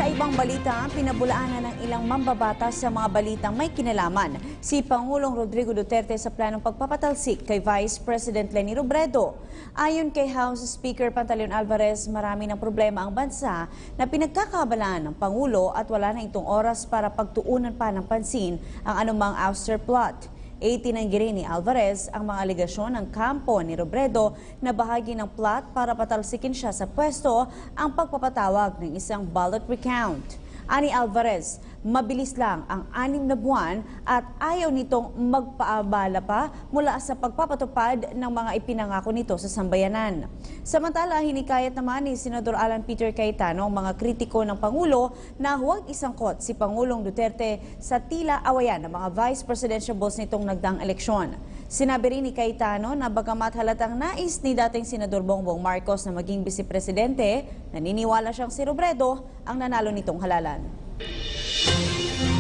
ibang balita, pinabulaanan ng ilang mambabatas sa mga balitang may kinalaman si Pangulong Rodrigo Duterte sa planong pagpapatalsik kay Vice President Leni Robredo. Ayon kay House Speaker Pantaleon Alvarez, marami ng problema ang bansa na pinagkakabalaan ng Pangulo at wala na itong oras para pagtuunan pa ng pansin ang anumang ouster plot. Itinanggi rin ni Alvarez ang mga aligasyon ng kampo ni Robredo na bahagi ng plot para patalsikin siya sa pwesto ang pagpapatawag ng isang ballot recount. Ani Alvarez, mabilis lang ang 6 na buwan at ayaw nitong magpaabala pa mula sa pagpapatupad ng mga ipinangako nito sa sambayanan. Samantala, hinikayat naman ni Senador Alan Peter Cayetano ang mga kritiko ng Pangulo na huwag isangkot si Pangulong Duterte sa tila awayan ng mga vice presidential balls nitong nagdaang eleksyon. Sinabi rin ni Cayetano na bagamat halatang nais ni dating Senador Bongbong Marcos na maging vice-presidente, naniniwala siyang si Robredo ang nanalo nitong halalan.